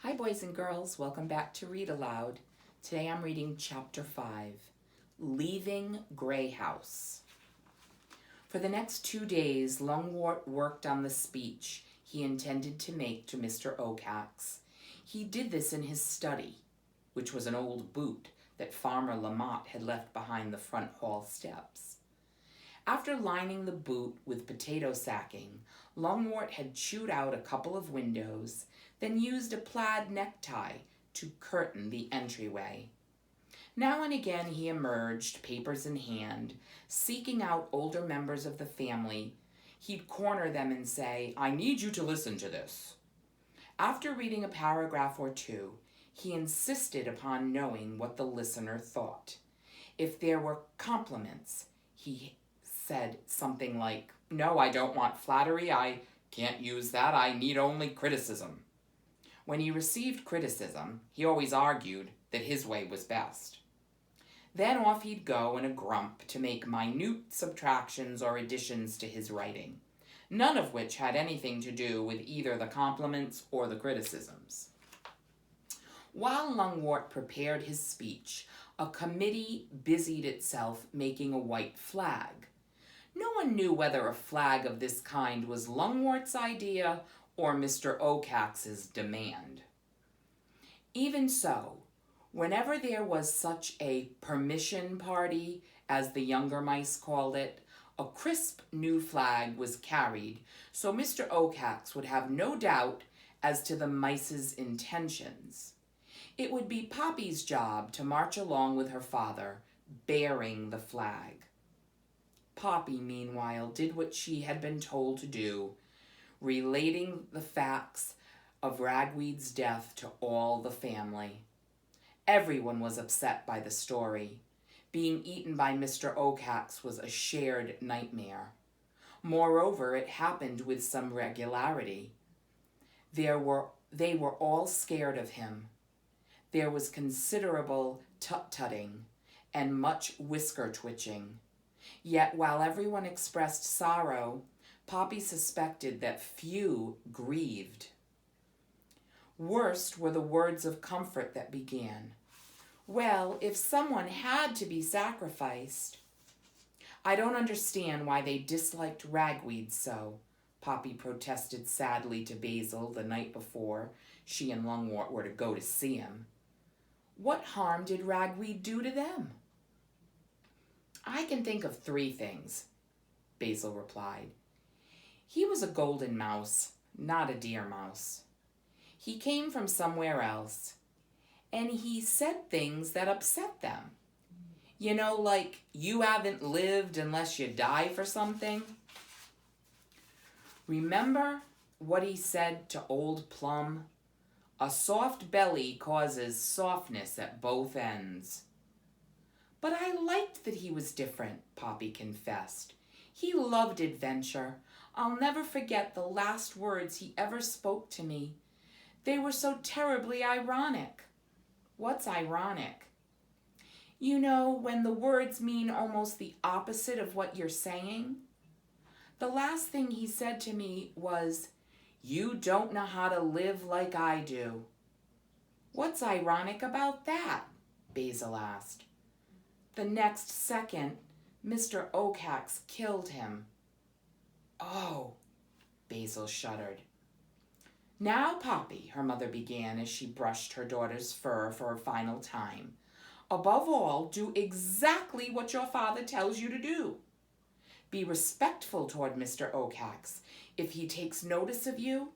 Hi, boys and girls. Welcome back to Read Aloud. Today I'm reading Chapter 5, Leaving Grey House. For the next 2 days, Lungwort worked on the speech he intended to make to Mr. Oakhax. He did this in his study, which was an old boot that Farmer Lamott had left behind the front hall steps. After lining the boot with potato sacking, Lungwort had chewed out a couple of windows, then used a plaid necktie to curtain the entryway. Now and again he emerged, papers in hand, seeking out older members of the family. He'd corner them and say, "I need you to listen to this." After reading a paragraph or two, he insisted upon knowing what the listener thought. If there were compliments, he said something like, "No, I don't want flattery. I can't use that. I need only criticism." When he received criticism, he always argued that his way was best. Then off he'd go in a grump to make minute subtractions or additions to his writing, none of which had anything to do with either the compliments or the criticisms. While Lungwort prepared his speech, a committee busied itself making a white flag. No one knew whether a flag of this kind was Lungwort's idea or Mr. Oakhax's demand. Even so, whenever there was such a permission party, as the younger mice called it, a crisp new flag was carried, so Mr. Oakhax would have no doubt as to the mice's intentions. It would be Poppy's job to march along with her father, bearing the flag. Poppy, meanwhile, did what she had been told to do, relating the facts of Ragweed's death to all the family. Everyone was upset by the story. Being eaten by Mr. Oakhax was a shared nightmare. Moreover, it happened with some regularity. They were all scared of him. There was considerable tut-tutting and much whisker-twitching. Yet while everyone expressed sorrow, Poppy suspected that few grieved. Worst were the words of comfort that began, "Well, if someone had to be sacrificed." "I don't understand why they disliked Ragweed so," Poppy protested sadly to Basil the night before she and Lungwort were to go to see him. "What harm did Ragweed do to them?" "I can think of 3 things," Basil replied. "He was a golden mouse, not a deer mouse. He came from somewhere else, and he said things that upset them. You know, like, you haven't lived unless you die for something. Remember what he said to Old Plum? A soft belly causes softness at both ends." "But I liked that he was different," Poppy confessed. "He loved adventure. I'll never forget the last words he ever spoke to me. They were so terribly ironic." "What's ironic?" "You know, when the words mean almost the opposite of what you're saying. The last thing he said to me was, 'You don't know how to live like I do.'" "What's ironic about that?" Basil asked. "The next second, Mr. Oakhax killed him." "Oh," Basil shuddered. "Now, Poppy," her mother began as she brushed her daughter's fur for a final time, "above all, do exactly what your father tells you to do. Be respectful toward Mr. Oakhax if he takes notice of you,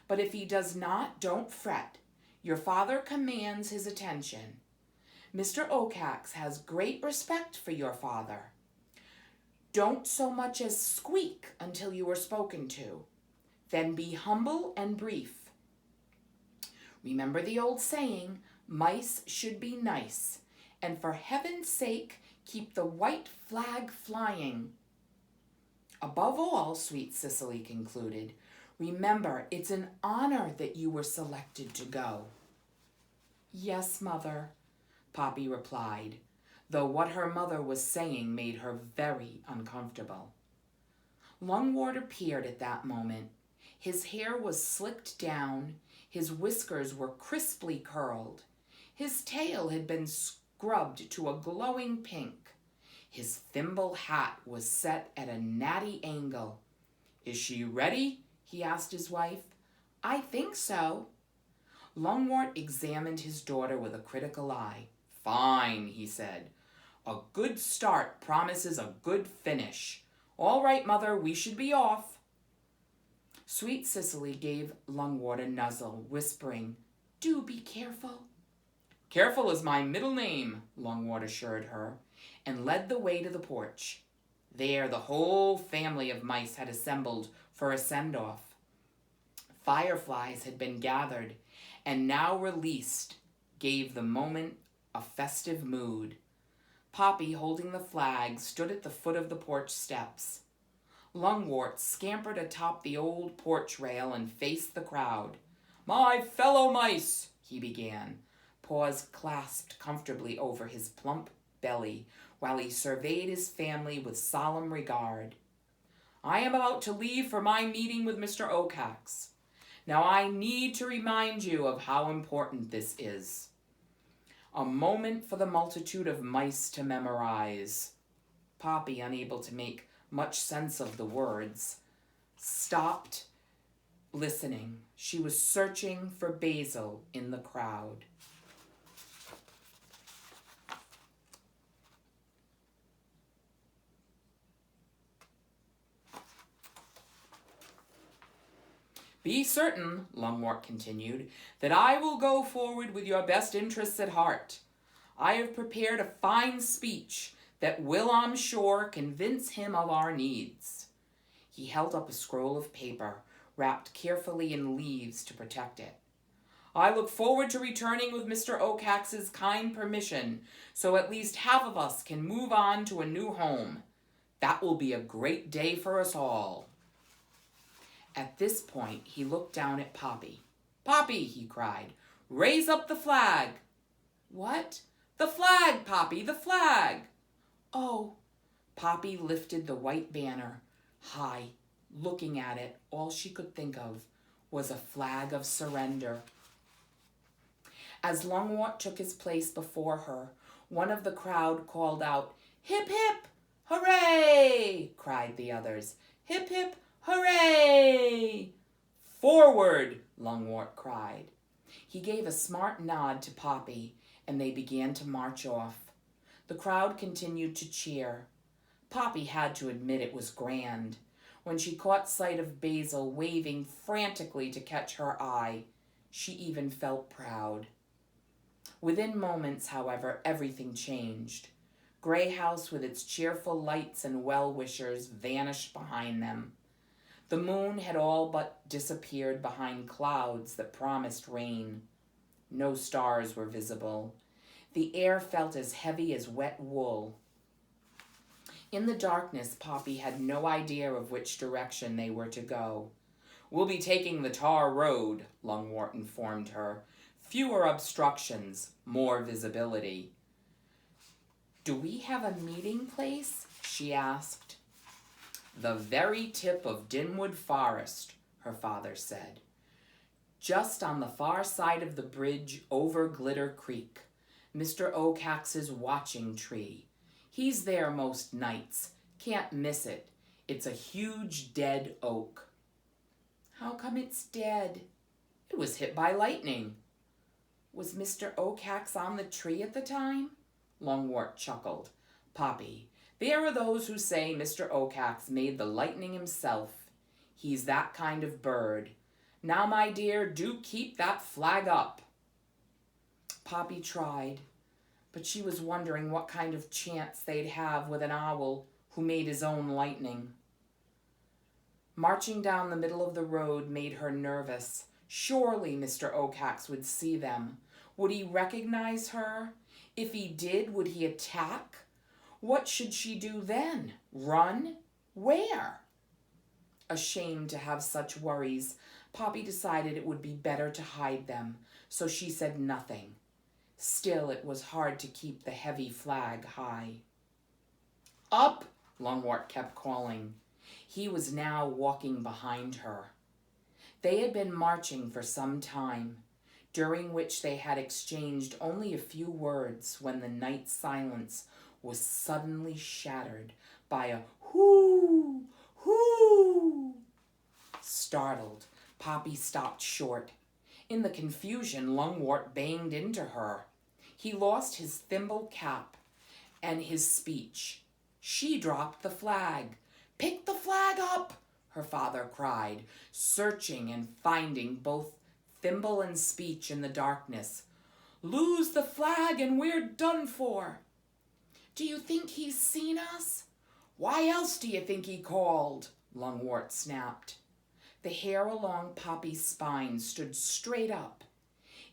but if he does not, don't fret. Your father commands his attention. Mr. Oakhax has great respect for your father. Don't so much as squeak until you are spoken to. Then be humble and brief. Remember the old saying, mice should be nice, and for heaven's sake, keep the white flag flying. Above all," sweet Cicely concluded, "remember it's an honor that you were selected to go." "Yes, Mother," Poppy replied, though what her mother was saying made her very uncomfortable. Lungwort appeared at that moment. His hair was slicked down, His whiskers were crisply curled. His tail had been scrubbed to a glowing pink. His thimble hat was set at a natty angle. "Is she ready?" he asked his wife. "I think so." Longwort examined his daughter with a critical eye. "Fine," he said. "A good start promises a good finish. All right, Mother, we should be off." Sweet Cicely gave Longwort a nuzzle, whispering, "Do be careful." "Careful is my middle name," Longwort assured her, and led the way to the porch. There the whole family of mice had assembled for a send-off. Fireflies had been gathered, and now released, gave the moment a festive mood. Poppy, holding the flag, stood at the foot of the porch steps. Longwort scampered atop the old porch rail and faced the crowd. "My fellow mice," he began, paws clasped comfortably over his plump belly while he surveyed his family with solemn regard. "I am about to leave for my meeting with Mr. Oacax. Now I need to remind you of how important this is. A moment for the multitude of mice to memorize." Poppy, unable to make much sense of the words, stopped listening. She was searching for Basil in the crowd. "Be certain," Longwort continued, "that I will go forward with your best interests at heart. I have prepared a fine speech that will, I'm sure, convince him of our needs." He held up a scroll of paper, wrapped carefully in leaves to protect it. "I look forward to returning with Mr. Oacax's kind permission, so at least half of us can move on to a new home. That will be a great day for us all." At this point, he looked down at Poppy. "Poppy," he cried, "raise up the flag." "What?" "The flag, Poppy, the flag." "Oh." Poppy lifted the white banner high. Looking at it, all she could think of was a flag of surrender. As Longwort took his place before her, one of the crowd called out, "Hip, hip, hooray!" cried the others. "Hip, hip, hooray!" "Forward!" Longwort cried. He gave a smart nod to Poppy, and they began to march off. The crowd continued to cheer. Poppy had to admit it was grand. When she caught sight of Basil waving frantically to catch her eye, she even felt proud. Within moments, however, everything changed. Grey House, with its cheerful lights and well-wishers, vanished behind them. The moon had all but disappeared behind clouds that promised rain. No stars were visible. The air felt as heavy as wet wool. In the darkness, Poppy had no idea of which direction they were to go. "We'll be taking the tar road," Longwort informed her. "Fewer obstructions, more visibility." "Do we have a meeting place?" she asked. "The very tip of Dinwood Forest," her father said. "Just on the far side of the bridge over Glitter Creek, Mr. Oacax's watching tree. He's there most nights. Can't miss it. It's a huge dead oak." "How come it's dead?" "It was hit by lightning." "Was Mr. Oacax on the tree at the time?" Longwort chuckled. "Poppy, there are those who say Mr. Oacax made the lightning himself. He's that kind of bird. Now, my dear, do keep that flag up." Poppy tried, but she was wondering what kind of chance they'd have with an owl who made his own lightning. Marching down the middle of the road made her nervous. Surely Mr. Oacax would see them. Would he recognize her? If he did, would he attack? What should she do then? Run? Where? Ashamed to have such worries, Poppy decided it would be better to hide them, so she said nothing. Still, it was hard to keep the heavy flag high. "Up!" Longwort kept calling. He was now walking behind her. They had been marching for some time, during which they had exchanged only a few words when the night silence was suddenly shattered by a "Hoo! Hoo!" Startled, Poppy stopped short. In the confusion, Lungwort banged into her. He lost his thimble cap and his speech. She dropped the flag. "Pick the flag up!" her father cried, searching and finding both thimble and speech in the darkness. "Lose the flag and we're done for." "Do you think he's seen us?" "Why else do you think he called?" Lungwort snapped. The hair along Poppy's spine stood straight up.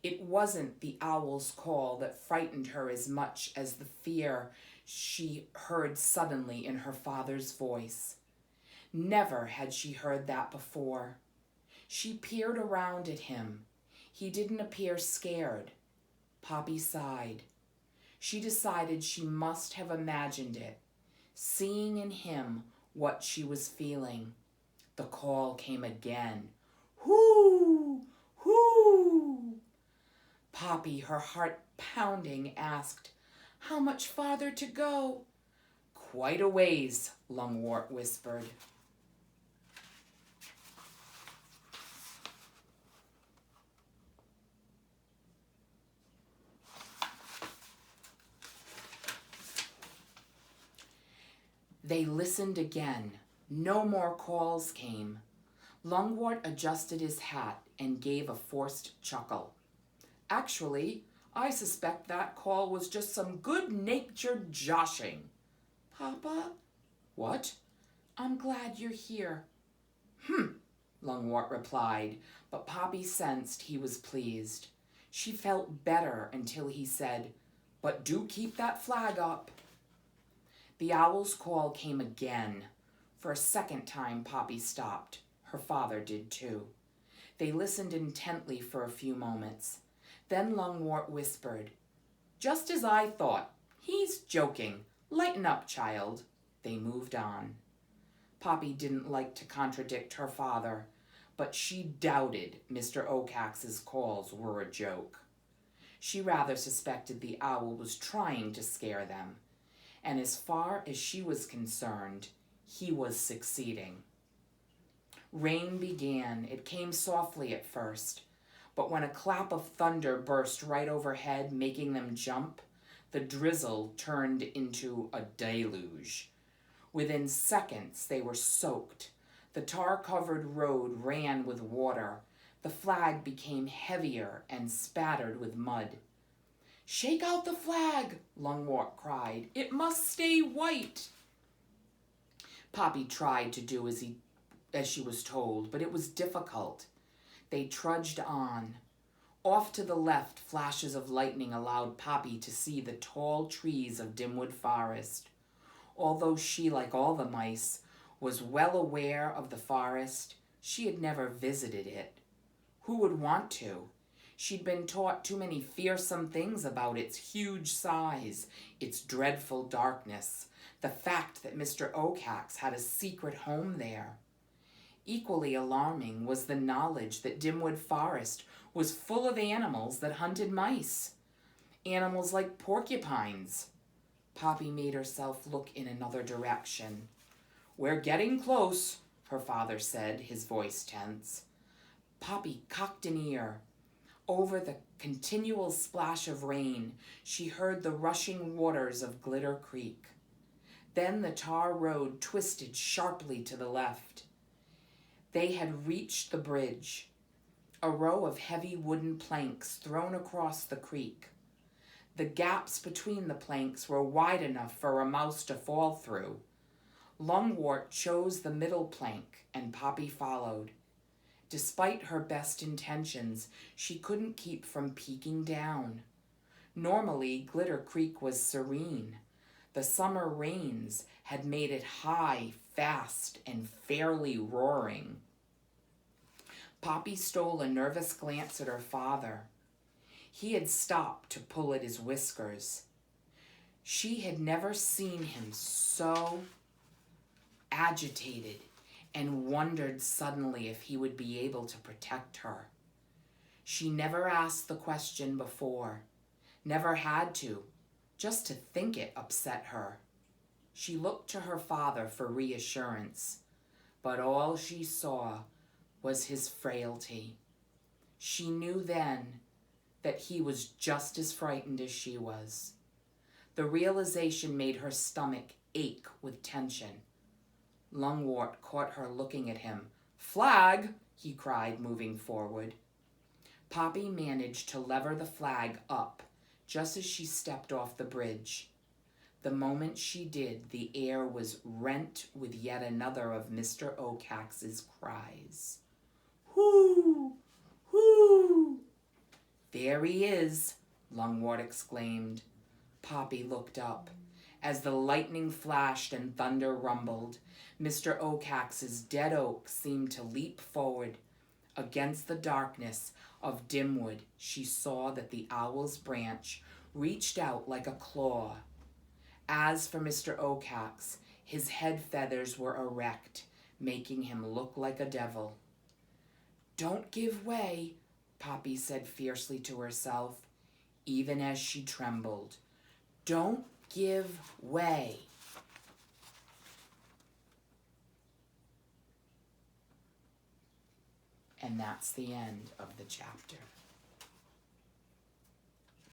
It wasn't the owl's call that frightened her as much as the fear she heard suddenly in her father's voice. Never had she heard that before. She peered around at him. He didn't appear scared. Poppy sighed. She decided she must have imagined it, seeing in him what she was feeling. The call came again. "Hoo! Hoo!" Poppy, her heart pounding, asked, "How much farther to go?" "Quite a ways," Lungwort whispered. They listened again. No more calls came. Lungwort adjusted his hat and gave a forced chuckle. "Actually, I suspect that call was just some good-natured joshing." "Papa?" "What?" "I'm glad you're here." Lungwort replied, but Poppy sensed he was pleased. She felt better until he said, "But do keep that flag up." The owl's call came again. For a second time, Poppy stopped. Her father did too. They listened intently for a few moments. Then Lungwort whispered, "Just as I thought. He's joking. Lighten up, child." They moved on. Poppy didn't like to contradict her father, but she doubted Mr. Oacax's calls were a joke. She rather suspected the owl was trying to scare them, and as far as she was concerned, he was succeeding. Rain began. It came softly at first, but when a clap of thunder burst right overhead, making them jump, the drizzle turned into a deluge. Within seconds, they were soaked. The tar-covered road ran with water. The flag became heavier and spattered with mud. "Shake out the flag," Lungwort cried. "It must stay white." Poppy tried to do as she was told, but it was difficult. They trudged on. Off to the left, flashes of lightning allowed Poppy to see the tall trees of Dimwood Forest. Although she, like all the mice, was well aware of the forest, she had never visited it. Who would want to? She'd been taught too many fearsome things about its huge size, its dreadful darkness, the fact that Mr. Oacax had a secret home there. Equally alarming was the knowledge that Dimwood Forest was full of animals that hunted mice. Animals like porcupines. Poppy made herself look in another direction. "We're getting close," her father said, his voice tense. Poppy cocked an ear. Over the continual splash of rain, she heard the rushing waters of Glitter Creek. Then the tar road twisted sharply to the left. They had reached the bridge, a row of heavy wooden planks thrown across the creek. The gaps between the planks were wide enough for a mouse to fall through. Lungwort chose the middle plank, and Poppy followed. Despite her best intentions, she couldn't keep from peeking down. Normally, Glitter Creek was serene. The summer rains had made it high, fast, and fairly roaring. Poppy stole a nervous glance at her father. He had stopped to pull at his whiskers. She had never seen him so agitated and wondered suddenly if he would be able to protect her. She never asked the question before, never had to. Just to think it upset her. She looked to her father for reassurance, but all she saw was his frailty. She knew then that he was just as frightened as she was. The realization made her stomach ache with tension. Lungwort caught her looking at him. "Flag!" he cried, moving forward. Poppy managed to lever the flag up just as she stepped off the bridge. The moment she did, the air was rent with yet another of Mr. Oaxax's cries. "Whoo! Whoo!" "There he is," Lungwort exclaimed. Poppy looked up. As the lightning flashed and thunder rumbled, Mr. Oaxax's dead oak seemed to leap forward. Against the darkness of Dimwood, she saw that the owl's branch reached out like a claw. As for Mr. Oaxax, his head feathers were erect, making him look like a devil. "Don't give way," Poppy said fiercely to herself, even as she trembled. "Don't give way." And that's the end of the chapter.